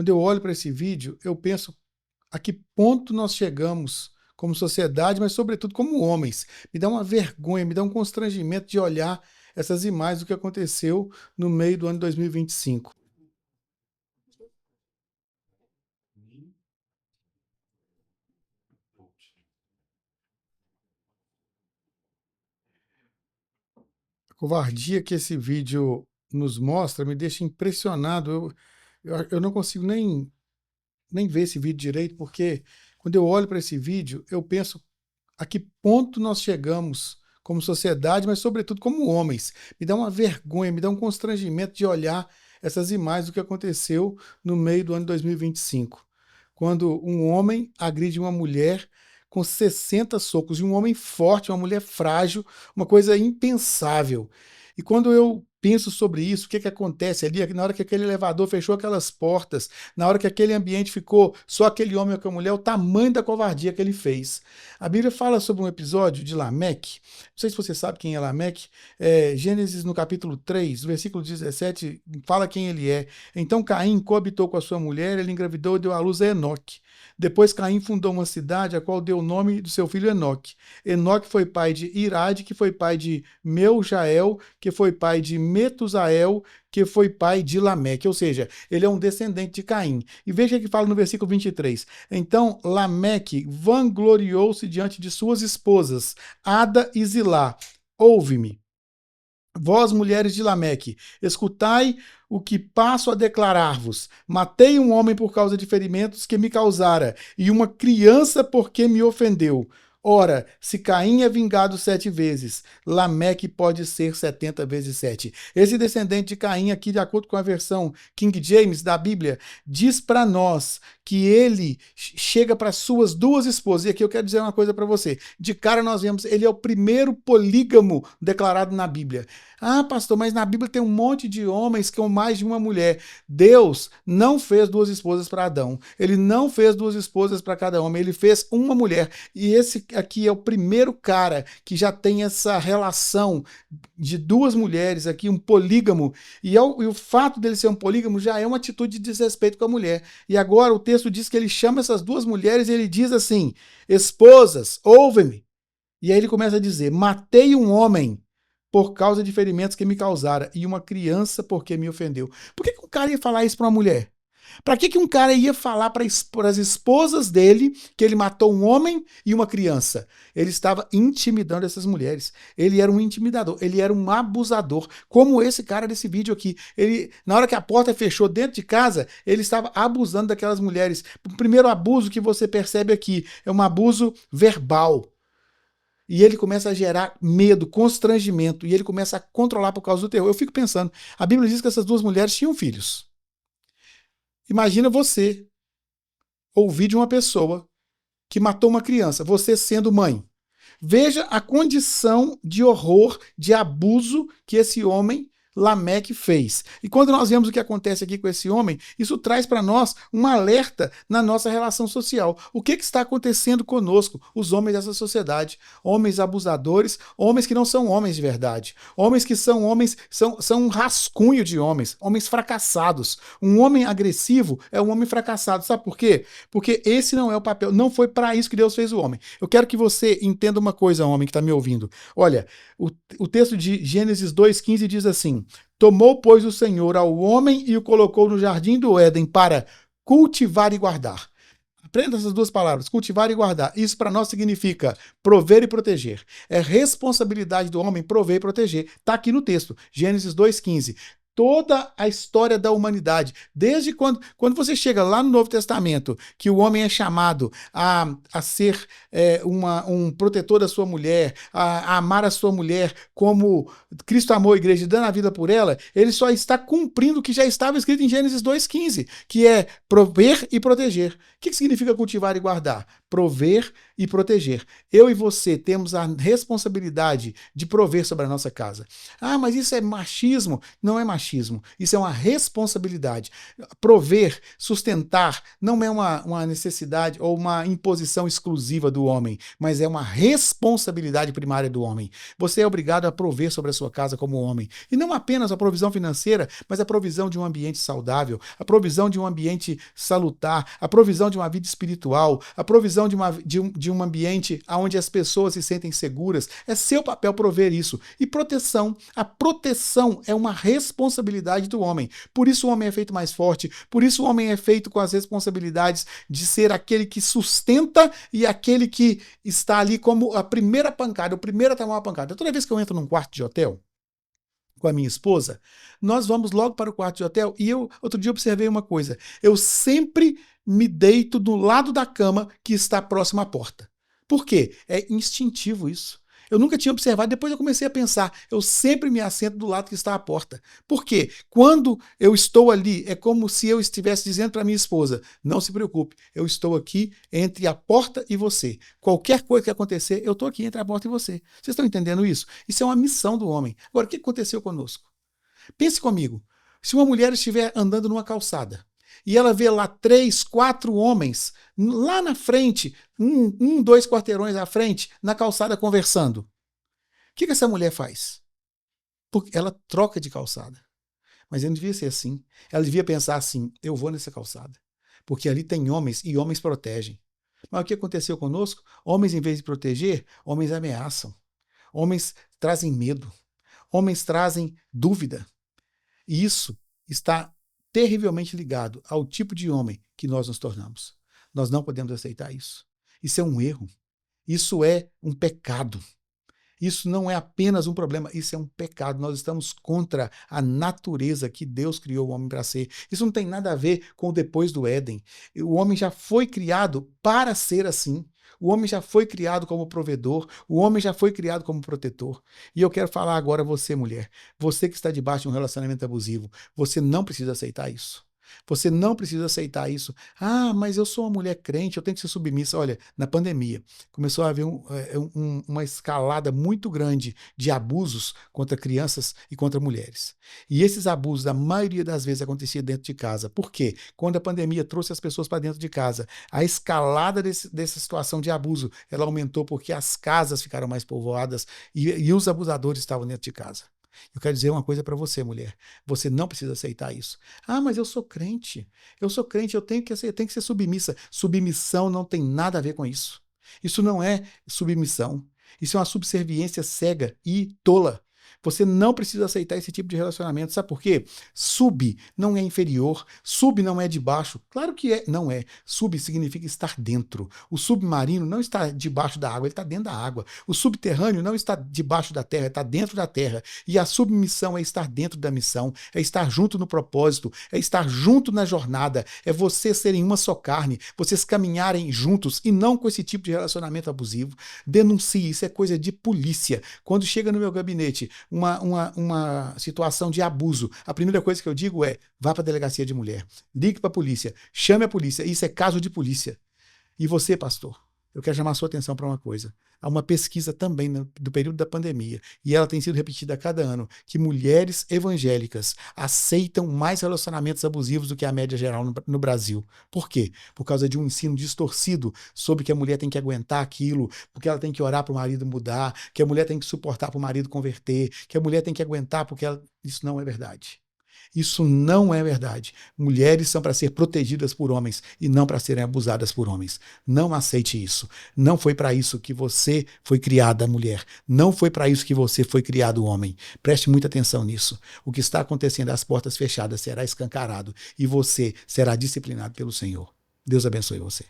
Quando eu olho para esse vídeo, eu penso a que ponto nós chegamos como sociedade, mas sobretudo como homens. Me dá uma vergonha, me dá um constrangimento de olhar essas imagens do que aconteceu no meio do ano 2025. A covardia que esse vídeo nos mostra me deixa impressionado. Eu não consigo nem ver esse vídeo direito, porque quando eu olho para esse vídeo, eu penso a que ponto nós chegamos como sociedade, mas sobretudo como homens. Me dá uma vergonha, me dá um constrangimento de olhar essas imagens do que aconteceu no meio do ano 2025, quando um homem agride uma mulher com 60 socos, e um homem forte, uma mulher frágil, uma coisa impensável. E quando eu penso sobre isso, o que acontece ali, na hora que aquele elevador fechou aquelas portas, na hora que aquele ambiente ficou só aquele homem e aquela mulher, o tamanho da covardia que ele fez. A Bíblia fala sobre um episódio de Lameque. Não sei se você sabe quem é Lameque. Gênesis, no capítulo 3, versículo 17, fala quem ele é. Então Caim coabitou com a sua mulher, ele engravidou e deu à luz a Enoque. Depois Caim fundou uma cidade, a qual deu o nome do seu filho Enoque. Enoque foi pai de Irade, que foi pai de Meujael, que foi pai de Metusael, que foi pai de Lameque. Ou seja, ele é um descendente de Caim. E veja o que fala no versículo 23. Então Lameque vangloriou-se diante de suas esposas, Ada e Zilá. Ouve-me, vós, mulheres de Lameque, escutai o que passo a declarar-vos. Matei um homem por causa de ferimentos que me causara, e uma criança porque me ofendeu. Ora, se Caim é vingado 7 vezes, Lameque pode ser 70 vezes 7. Esse descendente de Caim, aqui, de acordo com a versão King James da Bíblia, diz para nós que ele chega para suas duas esposas. E aqui eu quero dizer uma coisa para você. De cara nós vemos, ele é o primeiro polígamo declarado na Bíblia. Ah, pastor, mas na Bíblia tem um monte de homens com mais de uma mulher. Deus não fez duas esposas para Adão. Ele não fez duas esposas para cada homem. Ele fez uma mulher. E esse aqui é o primeiro cara que já tem essa relação de duas mulheres aqui, um polígamo. E o fato dele ser um polígamo já é uma atitude de desrespeito com a mulher. E agora o texto diz que ele chama essas duas mulheres e ele diz assim: esposas, ouve-me. E aí ele começa a dizer: matei um homem por causa de ferimentos que me causara, e uma criança porque me ofendeu. Por que um cara ia falar isso para uma mulher? Para que um cara ia falar para as esposas dele que ele matou um homem e uma criança? Ele estava intimidando essas mulheres. Ele era um intimidador, ele era um abusador. Como esse cara desse vídeo aqui. Ele, na hora que a porta fechou dentro de casa, ele estava abusando daquelas mulheres. O primeiro abuso que você percebe aqui é um abuso verbal. E ele começa a gerar medo, constrangimento, e ele começa a controlar por causa do terror. Eu fico pensando, a Bíblia diz que essas duas mulheres tinham filhos. Imagina você ouvir de uma pessoa que matou uma criança, você sendo mãe. Veja a condição de horror, de abuso que esse homem Lameque fez. E quando nós vemos o que acontece aqui com esse homem, isso traz para nós um alerta na nossa relação social. O que está acontecendo conosco, os homens dessa sociedade? Homens abusadores, homens que não são homens de verdade. Homens que são homens, são um rascunho de homens, homens fracassados. Um homem agressivo é um homem fracassado. Sabe por quê? Porque esse não é o papel, não foi para isso que Deus fez o homem. Eu quero que você entenda uma coisa, homem que está me ouvindo. Olha, o texto de Gênesis 2,15 diz assim: tomou, pois, o Senhor ao homem e o colocou no jardim do Éden para cultivar e guardar. Aprenda essas duas palavras, cultivar e guardar. Isso para nós significa prover e proteger. É responsabilidade do homem prover e proteger. Está aqui no texto, Gênesis 2,15. Toda a história da humanidade, desde quando você chega lá no Novo Testamento, que o homem é chamado a ser um protetor da sua mulher, a amar a sua mulher como Cristo amou a igreja, dando a vida por ela, ele só está cumprindo o que já estava escrito em Gênesis 2,15, que é prover e proteger. O que significa cultivar e guardar? prover e proteger. Eu e você temos a responsabilidade de prover sobre a nossa casa. Ah, mas isso é machismo? Não é machismo, isso é uma responsabilidade. Prover, sustentar, não é uma necessidade ou uma imposição exclusiva do homem, mas é uma responsabilidade primária do homem. Você é obrigado a prover sobre a sua casa como homem. E não apenas a provisão financeira, mas a provisão de um ambiente saudável, a provisão de um ambiente salutar, a provisão de uma vida espiritual, a provisão de um ambiente onde as pessoas se sentem seguras. É seu papel prover isso. E proteção. A proteção é uma responsabilidade do homem. Por isso o homem é feito mais forte, por isso o homem é feito com as responsabilidades de ser aquele que sustenta e aquele que está ali como a primeira pancada, o primeiro a tomar uma pancada. Toda vez que eu entro num quarto de hotel com a minha esposa, nós vamos logo para o quarto de hotel e eu, outro dia, observei uma coisa. Eu sempre me deito do lado da cama que está próximo à porta. Por quê? É instintivo isso. Eu nunca tinha observado, depois eu comecei a pensar, eu sempre me assento do lado que está a porta. Por quê? Quando eu estou ali, é como se eu estivesse dizendo para minha esposa, não se preocupe, eu estou aqui entre a porta e você. Qualquer coisa que acontecer, eu estou aqui entre a porta e você. Vocês estão entendendo isso? Isso é uma missão do homem. Agora, o que aconteceu conosco? Pense comigo, se uma mulher estiver andando numa calçada, e ela vê lá 3, 4 homens lá na frente, 2 quarteirões à frente, na calçada conversando. O que essa mulher faz? Porque ela troca de calçada. Mas não devia ser assim. Ela devia pensar assim, eu vou nessa calçada. Porque ali tem homens e homens protegem. Mas o que aconteceu conosco? Homens, em vez de proteger, homens ameaçam. Homens trazem medo. Homens trazem dúvida. E isso está terrivelmente ligado ao tipo de homem que nós nos tornamos. Nós não podemos aceitar isso. Isso é um erro. Isso é um pecado. Isso não é apenas um problema, isso é um pecado. Nós estamos contra a natureza que Deus criou o homem para ser. Isso não tem nada a ver com o depois do Éden. O homem já foi criado para ser assim. O homem já foi criado como provedor, o homem já foi criado como protetor. E eu quero falar agora a você, mulher, você que está debaixo de um relacionamento abusivo, você não precisa aceitar isso. Você não precisa aceitar isso. Ah, mas eu sou uma mulher crente, eu tenho que ser submissa. Olha, na pandemia, começou a haver uma escalada muito grande de abusos contra crianças e contra mulheres. E esses abusos, a maioria das vezes, acontecia dentro de casa. Por quê? Quando a pandemia trouxe as pessoas para dentro de casa, a escalada dessa situação de abuso, ela aumentou porque as casas ficaram mais povoadas e os abusadores estavam dentro de casa. Eu quero dizer uma coisa para você, mulher. Você não precisa aceitar isso. Ah, mas eu sou crente. Eu sou crente, eu tenho que ser submissa. Submissão não tem nada a ver com isso. Isso não é submissão. Isso é uma subserviência cega e tola. Você não precisa aceitar esse tipo de relacionamento. Sabe por quê? Sub não é inferior, sub não é de baixo. Claro que é, não é. Sub significa estar dentro. O submarino não está debaixo da água, ele está dentro da água. O subterrâneo não está debaixo da terra, está dentro da terra. E a submissão é estar dentro da missão, é estar junto no propósito, é estar junto na jornada, é vocês serem uma só carne, vocês caminharem juntos e não com esse tipo de relacionamento abusivo. Denuncie, isso é coisa de polícia. Quando chega no meu gabinete uma situação de abuso, a primeira coisa que eu digo é, vá para a delegacia de mulher, ligue para a polícia, chame a polícia, isso é caso de polícia. E você, pastor, eu quero chamar a sua atenção para uma coisa. Há uma pesquisa também do período da pandemia, e ela tem sido repetida a cada ano, que mulheres evangélicas aceitam mais relacionamentos abusivos do que a média geral no Brasil. Por quê? Por causa de um ensino distorcido sobre que a mulher tem que aguentar aquilo, porque ela tem que orar para o marido mudar, que a mulher tem que suportar para o marido converter, que a mulher tem que aguentar porque ela... Isso não é verdade. Isso não é verdade. Mulheres são para ser protegidas por homens e não para serem abusadas por homens. Não aceite isso. Não foi para isso que você foi criada, mulher. Não foi para isso que você foi criado, homem. Preste muita atenção nisso. O que está acontecendo às portas fechadas será escancarado e você será disciplinado pelo Senhor. Deus abençoe você.